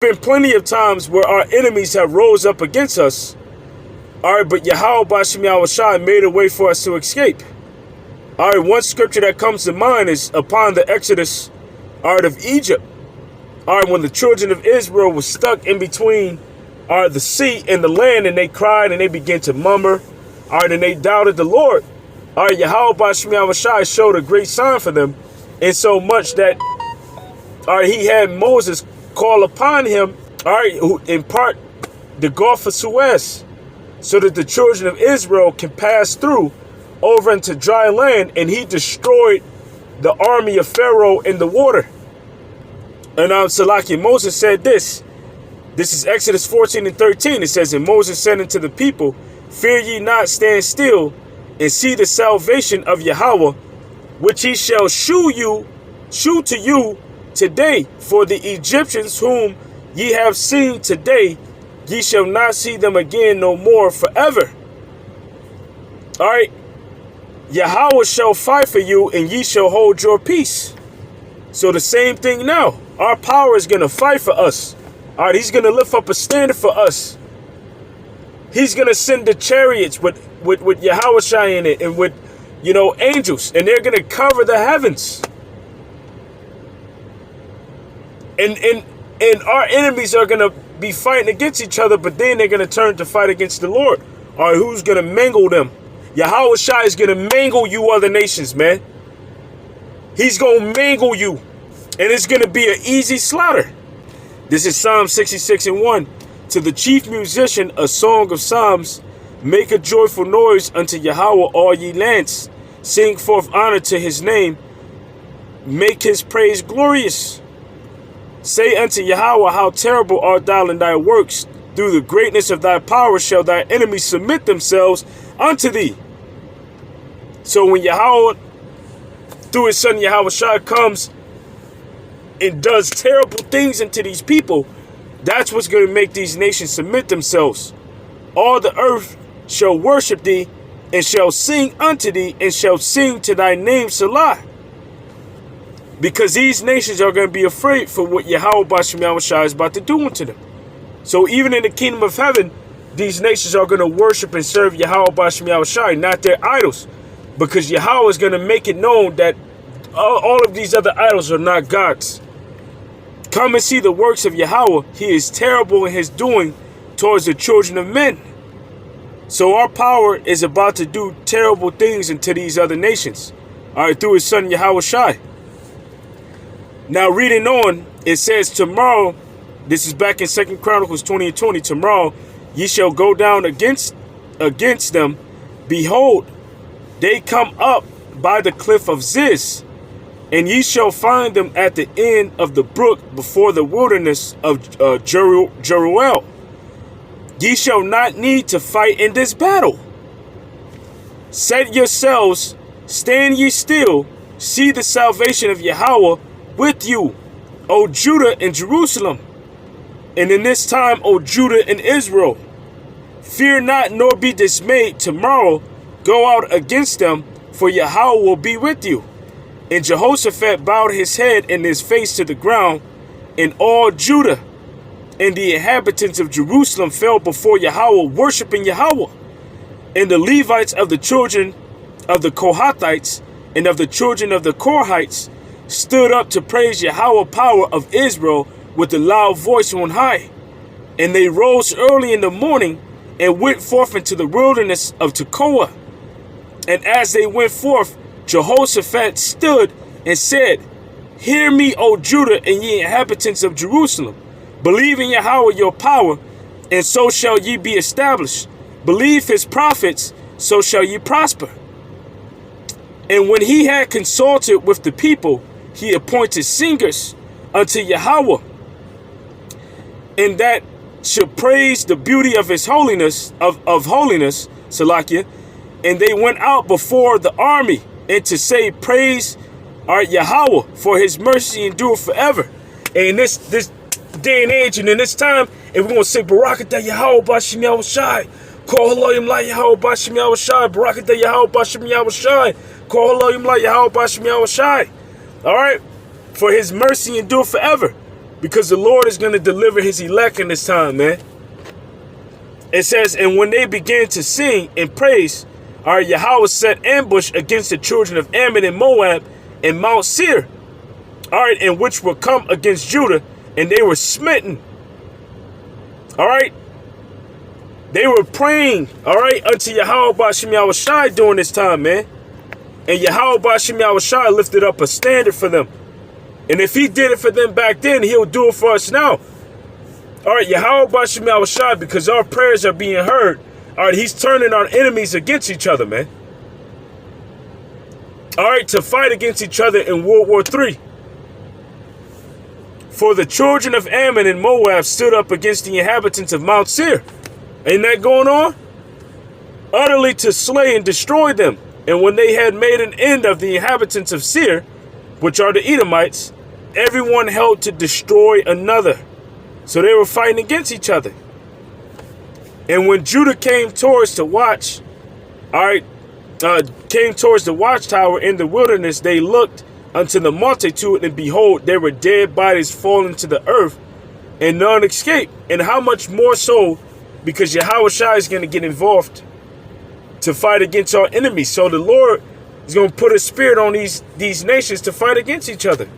been plenty of times where our enemies have rose up against us. All right, but Yahweh Bashim Yahushai made a way for us to escape. All right, one scripture that comes to mind is upon the Exodus, all right, of Egypt. All right, when the children of Israel were stuck in between, all right, the sea and the land, and they cried and they began to murmur, all right, and they doubted the Lord. All right, Yahweh Bashim Yahushai showed a great sign for them, in so much that, all right, he had Moses call upon him, all right, who in part the Gulf of Suez, so that the children of Israel can pass through over into dry land, and he destroyed the army of Pharaoh in the water. And Salaki, Moses said this. This is Exodus 14:13. It says, and Moses said unto the people, fear ye not, stand still, and see the salvation of Yahweh, which he shall shew to you today. For the Egyptians whom ye have seen today, ye shall not see them again no more forever. All right. Yahweh shall fight for you, and ye shall hold your peace. So the same thing now. Our power is going to fight for us. All right, he's going to lift up a standard for us. He's going to send the chariots with Yahushua in it, and with, you know, angels, and they're going to cover the heavens. And our enemies are going to be fighting against each other, but then they're going to turn to fight against the Lord. All right, who's going to mangle them? Yahushua is going to mangle you other nations, man. He's going to mangle you. And it's going to be an easy slaughter. This is Psalm 66:1. To the chief musician, a song of psalms. Make a joyful noise unto Yahweh, all ye lands. Sing forth honor to his name. Make his praise glorious. Say unto Yahweh, how terrible art thou in thy works. Through the greatness of thy power shall thy enemies submit themselves unto thee. So when Yahweh, through his son Yahushua, comes and does terrible things into these people, that's what's going to make these nations submit themselves. All the earth shall worship thee, and shall sing unto thee, and shall sing to thy name, Salah. Because these nations are going to be afraid for what Yahweh Bashim Yahushua is about to do unto them. So even in the kingdom of heaven, these nations are going to worship and serve Yahweh Bashim Yahushua, not their idols. Because Yahweh is going to make it known that all of these other idols are not gods. Come and see the works of Yahweh. He is terrible in his doing towards the children of men. So our power is about to do terrible things into these other nations. All right, through his son Yahushua. Now reading on, it says, tomorrow, this is back in 2 Chronicles 20:20, tomorrow ye shall go down against them. Behold, they come up by the cliff of Ziz, and ye shall find them at the end of the brook before the wilderness of Jeruel. Ye shall not need to fight in this battle. Set yourselves, stand ye still, see the salvation of Yahweh with you, O Judah and Jerusalem. And in this time, O Judah and Israel, fear not nor be dismayed. Tomorrow go out against them, for Yahweh will be with you. And Jehoshaphat bowed his head and his face to the ground, and all Judah and the inhabitants of Jerusalem fell before Yahweh, worshiping Yahweh. And the Levites of the children of the Kohathites and of the children of the Korhites stood up to praise Yahweh, power of Israel, with a loud voice on high. And they rose early in the morning and went forth into the wilderness of Tekoa. And as they went forth, Jehoshaphat stood and said, hear me, O Judah, and ye inhabitants of Jerusalem. Believe in Yahweh your power, and so shall ye be established. Believe his prophets, so shall ye prosper. And when he had consulted with the people, he appointed singers unto Yahweh, and that should praise the beauty of his holiness, of holiness, Salakia. And they went out before the army, and to say, praise our Yahweh, for his mercy endureth forever. And in this day and age, and in this time, and we're going to say, Barakatah Yahweh Bashim Yahushai, Kol Halayim La Yahweh Bashim Yahushai, Barakatah Yahweh Bashim Yahushai, Kol Halayim La Yahweh Bashim Yahushai. All right, for his mercy endureth forever. because the Lord is going to deliver his elect in this time, man. It says, and when they began to sing and praise, all right, Yahweh set ambush against the children of Ammon and Moab and Mount Seir, all right, and which were come against Judah, and they were smitten. All right. They were praying, all right, unto Yahweh Ba'ashem Yahushai during this time, man. And Yahweh Ba'ashem Yahushai lifted up a standard for them. And if he did it for them back then, he'll do it for us now. All right, Yahweh Ba'ashem Yahushai, because our prayers are being heard, all right, he's turning our enemies against each other, man. All right, to fight against each other in World War III. For the children of Ammon and Moab stood up against the inhabitants of Mount Seir. Ain't that going on? Utterly to slay and destroy them. And when they had made an end of the inhabitants of Seir, which are the Edomites, everyone held to destroy another. So they were fighting against each other. And when Judah came towards the watch, all right, came towards the watchtower in the wilderness, they looked unto the multitude, and behold, there were dead bodies fallen to the earth, and none escaped. And how much more so, because Yahushua is going to get involved to fight against our enemies. So the Lord is going to put a spirit on these nations to fight against each other.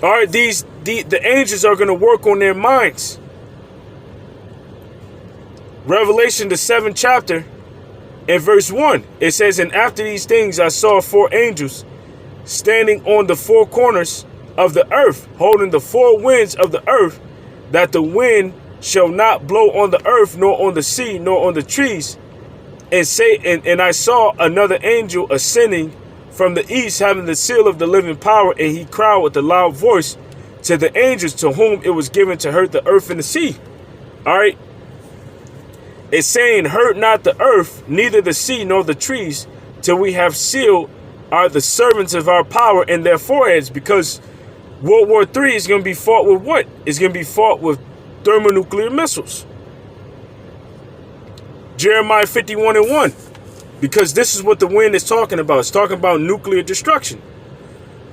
All right, the angels are going to work on their minds. Revelation, the 7th chapter, in verse 1, it says, and after these things I saw 4 angels standing on the 4 corners of the earth, holding the 4 winds of the earth, that the wind shall not blow on the earth, nor on the sea, nor on the trees. And I saw another angel ascending from the east, having the seal of the living power, and he cried with a loud voice to the angels to whom it was given to hurt the earth and the sea. All right. It's saying, hurt not the earth, neither the sea nor the trees, till we have sealed are the servants of our power in their foreheads. Because World War III is going to be fought with what? It's going to be fought with thermonuclear missiles. Jeremiah 51:1. Because this is what the wind is talking about. It's talking about nuclear destruction.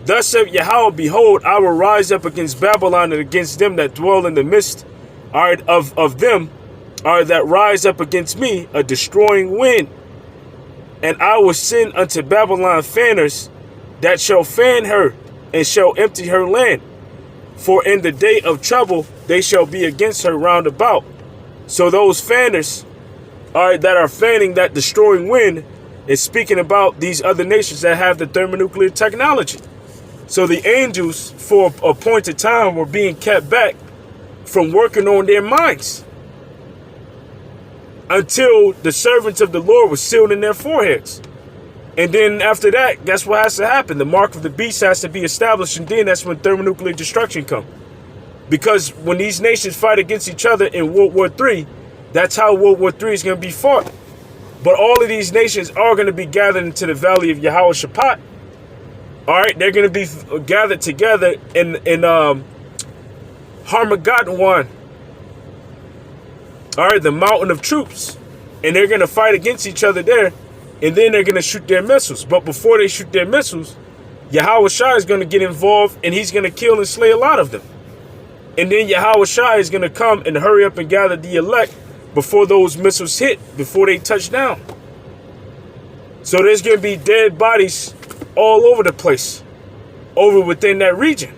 Thus saith Yahweh, behold, I will rise up against Babylon and against them that dwell in the midst of them, that rise up against me, a destroying wind. And I will send unto Babylon fanners that shall fan her and shall empty her land. For in the day of trouble they shall be against her round about. So those fanners that are fanning that destroying wind is speaking about these other nations that have the thermonuclear technology. So the angels for a appointed time were being kept back from working on their minds, until the servants of the Lord were sealed in their foreheads. And then after that, guess what has to happen? The mark of the beast has to be established, and then that's when thermonuclear destruction comes. Because when these nations fight against each other in World War III, that's how World War III is going to be fought. But all of these nations are going to be gathered into the valley of Yehoshaphat. All right, they're going to be gathered together in Harmageddon. All right, the mountain of troops. And they're going to fight against each other there. And then they're going to shoot their missiles. But before they shoot their missiles, Yahushua is going to get involved, and he's going to kill and slay a lot of them. And then Yahushua is going to come and hurry up and gather the elect before those missiles hit, before they touch down. So there's going to be dead bodies all over the place, over within that region.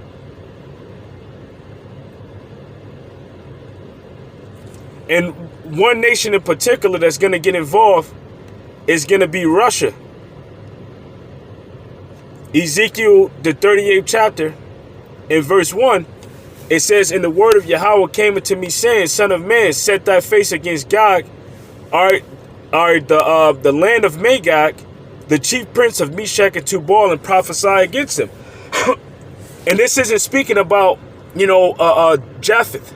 And one nation in particular that's going to get involved is going to be Russia. Ezekiel, the 38th chapter, in verse 1, it says, and the word of Yahweh came unto me, saying, Son of man, set thy face against Gog, the land of Magog, the chief prince of Meshach and Tubal, and prophesy against him. And this isn't speaking about, Japheth.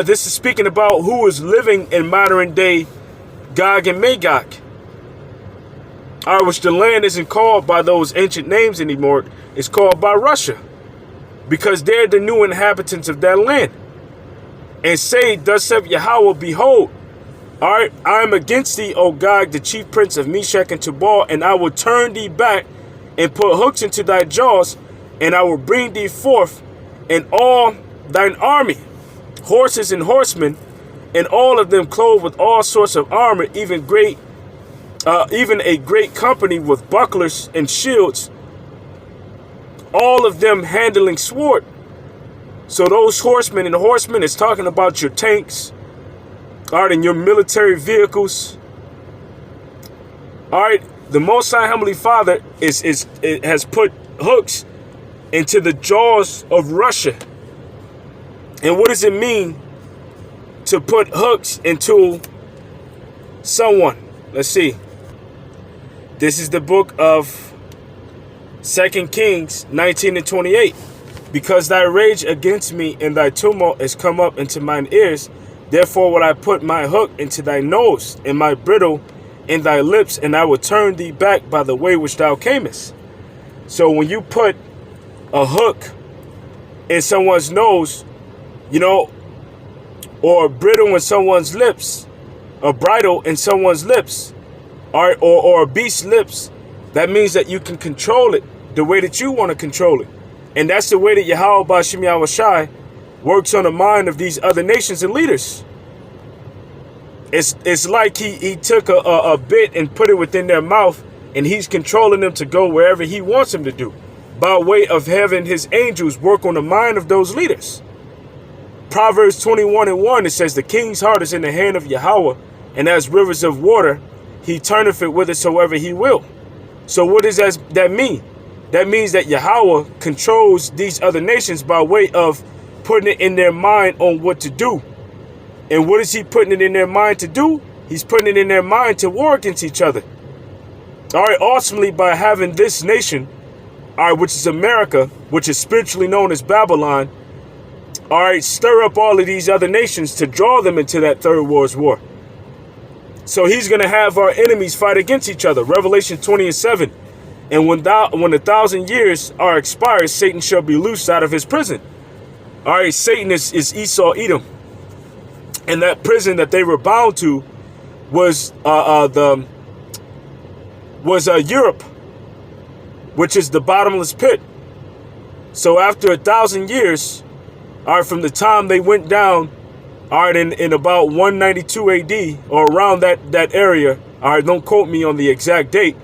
This is speaking about who is living in modern day Gog and Magog. Which the land isn't called by those ancient names anymore. It's called by Russia, because they're the new inhabitants of that land. And say, thus saith Yahweh, behold, I am against thee, O Gog, the chief prince of Meshach and Tubal, and I will turn thee back and put hooks into thy jaws, And I will bring thee forth in all thine army, horses and horsemen, and all of them clothed with all sorts of armor, even a great company with bucklers and shields, all of them handling sword. So those horsemen and horsemen is talking about your tanks, all right, and your military vehicles. All right, the Most High Heavenly Father has put hooks into the jaws of Russia. And what does it mean to put hooks into someone? Let's see. This is the book of 2 Kings 19 and 28. Because thy rage against me and thy tumult is come up into mine ears, therefore will I put my hook into thy nose and my bridle in thy lips, and I will turn thee back by the way which thou camest. So when you put a hook in someone's nose, you know, or a bridle in someone's lips, a bridle in someone's lips, or a beast's lips, that means that you can control it the way that you want to control it. And that's the way that Yahweh Ba'Shem Yahushai works on the mind of these other nations and leaders. It's like he took a bit and put it within their mouth, and he's controlling them to go wherever he wants them to do, by way of having his angels work on the mind of those leaders. Proverbs 21 and 1, it says, the king's heart is in the hand of Yahweh, and as rivers of water, he turneth it whithersoever he will. So what does that mean? That means that Yahweh controls these other nations by way of putting it in their mind on what to do. And what is he putting it in their mind to do? He's putting it in their mind to war against each other. All right, ultimately by having this nation, all right, which is America, which is spiritually known as Babylon, all right, stir up all of these other nations to draw them into that third world war. So he's going to have our enemies fight against each other. Revelation 20 and 7. And when 1,000 years are expired, Satan shall be loosed out of his prison. All right, Satan is Esau, Edom. And that prison that they were bound to was Europe, which is the bottomless pit. So after 1,000 years, all right, from the time they went down, all right, in about 192 AD, or around that area, all right, don't quote me on the exact date,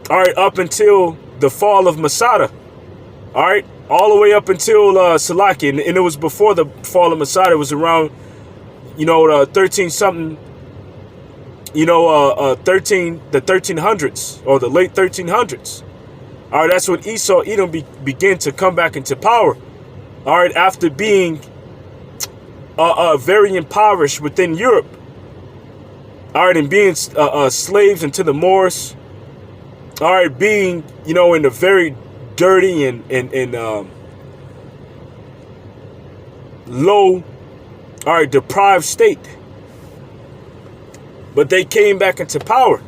all right, up until the fall of Masada, all right, all the way up until Salaki, and it was before the fall of Masada. It was around, you know, 13 something, you know, the 1300s or the late 1300s. All right, that's when Esau, Edom began to come back into power. All right, after being very impoverished within Europe. All right, and being slaves unto the Moors. All right, being, you know, in a very dirty and low, all right, deprived state. But they came back into power.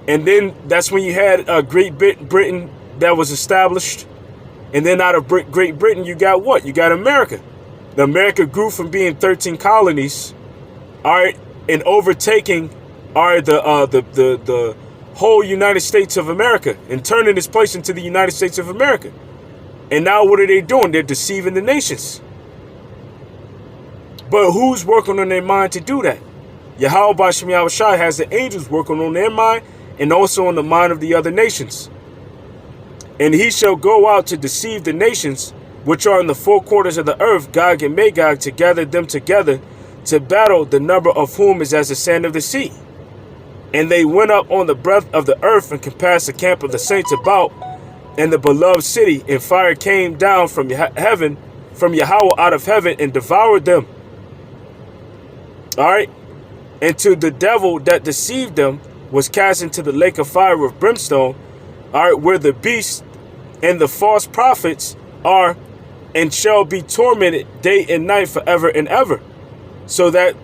And then that's when you had Great Britain that was established. And then out of Great Britain, you got what? You got America. The America grew from being 13 colonies, all right, and overtaking, all right, the whole United States of America and turning this place into the United States of America. And now what are they doing? They're deceiving the nations. But who's working on their mind to do that? Yahweh Ba'Shem Yahushai has the angels working on their mind and also on the mind of the other nations. And he shall go out to deceive the nations which are in the four quarters of the earth, Gog and Magog, to gather them together to battle, the number of whom is as the sand of the sea. And they went up on the breadth of the earth and compassed the camp of the saints about and the beloved city, and fire came down from heaven, from Yahweh out of heaven, and devoured them. All right. And to the devil that deceived them was cast into the lake of fire with brimstone, all right, where the beast and the false prophets are and shall be tormented day and night forever and ever. So that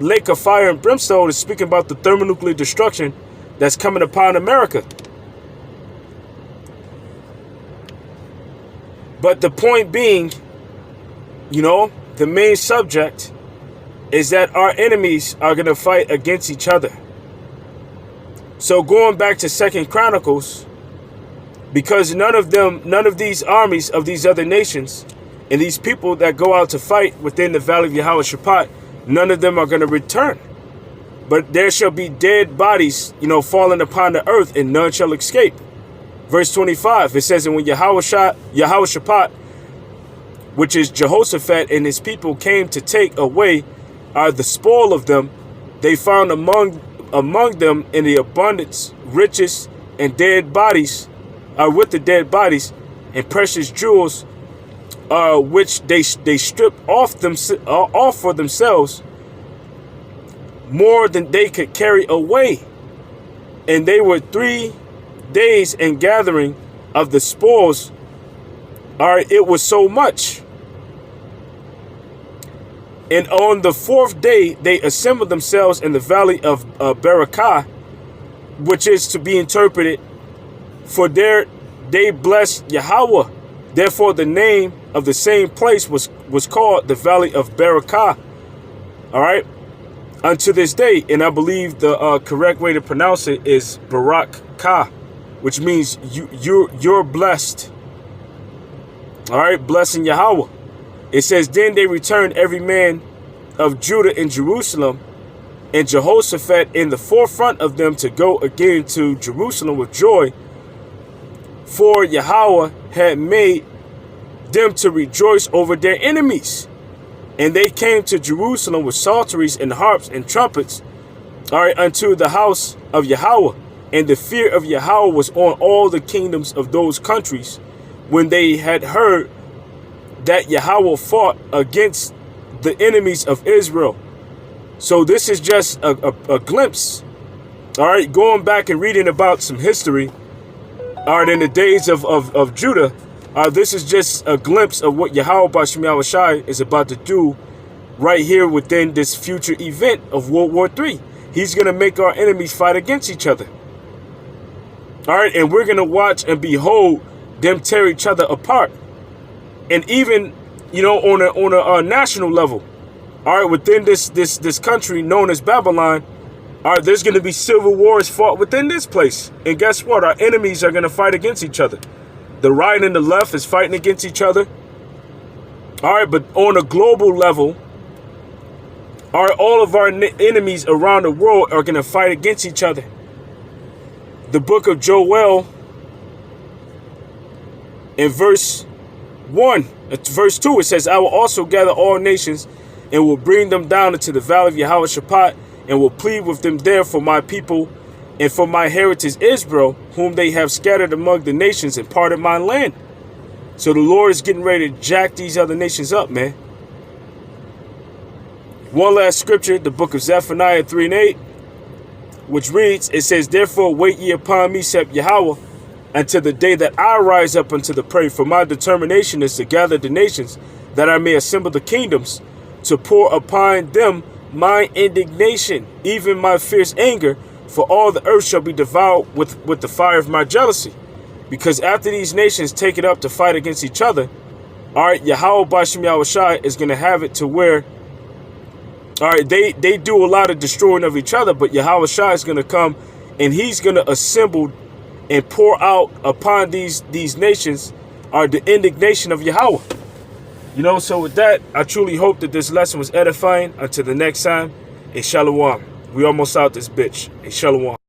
lake of fire and brimstone is speaking about the thermonuclear destruction that's coming upon America. But the point being, you know, the main subject is that our enemies are going to fight against each other. So going back to 2 Chronicles, because none of these armies of these other nations and these people that go out to fight within the valley of Yehoshaphat, none of them are going to return. But there shall be dead bodies, falling upon the earth, and none shall escape. Verse 25, it says, and when Yehoshaphat, which is Jehoshaphat, and his people came to take away the spoil of them, they found among them in the abundance riches and dead bodies, with the dead bodies and precious jewels, which they stripped off for themselves, more than they could carry away. And they were 3 days in gathering of the spoils. It was so much. And on the 4th day, they assembled themselves in the valley of Berakah, which is to be interpreted, for there they blessed Yahweh. Therefore, the name of the same place was called the valley of Berakah. All right, unto this day. And I believe the correct way to pronounce it is Barak-Kah, which means you're blessed. All right, blessing Yahweh. It says, then they returned every man of Judah and Jerusalem, and Jehoshaphat in the forefront of them, to go again to Jerusalem with joy, for Yahweh had made them to rejoice over their enemies. And they came to Jerusalem with psalteries and harps and trumpets, unto the house of Yahweh. And the fear of Yahweh was on all the kingdoms of those countries, when they had heard that Yahweh fought against the enemies of Israel. So this is just a glimpse, going back and reading about some history, in the days of Judah. This is just a glimpse of what Yahweh Bashim Yahushai is about to do right here within this future event of World War III. He's going to make our enemies fight against each other. And we're going to watch and behold them tear each other apart. And even, on a national level, within this country known as Babylon, there's going to be civil wars fought within this place. And guess what? Our enemies are going to fight against each other. The right and the left is fighting against each other. But on a global level, all of our enemies around the world are going to fight against each other. The book of Joel, in verse 2, it says, I will also gather all nations and will bring them down into the valley of Yehoshaphat, and will plead with them there for my people and for my heritage Israel, whom they have scattered among the nations and parted my land. So the Lord is getting ready to jack these other nations up, man. One last scripture, the book of Zephaniah 3:8, which reads, it says, therefore wait ye upon me, saith Yahweh, until the day that I rise up unto the prey. For my determination is to gather the nations, that I may assemble the kingdoms, to pour upon them my indignation, even my fierce anger, for all the earth shall be devoured with the fire of my jealousy. Because after these nations take it up to fight against each other, Yahweh Bashim Yahushai is going to have it to where, they do a lot of destroying of each other, but Yahushai is going to come and he's going to assemble and pour out upon these nations the indignation of Yahweh. So with that, I truly hope that this lesson was edifying. Until the next time, a shalom. We almost out this bitch. A shalom.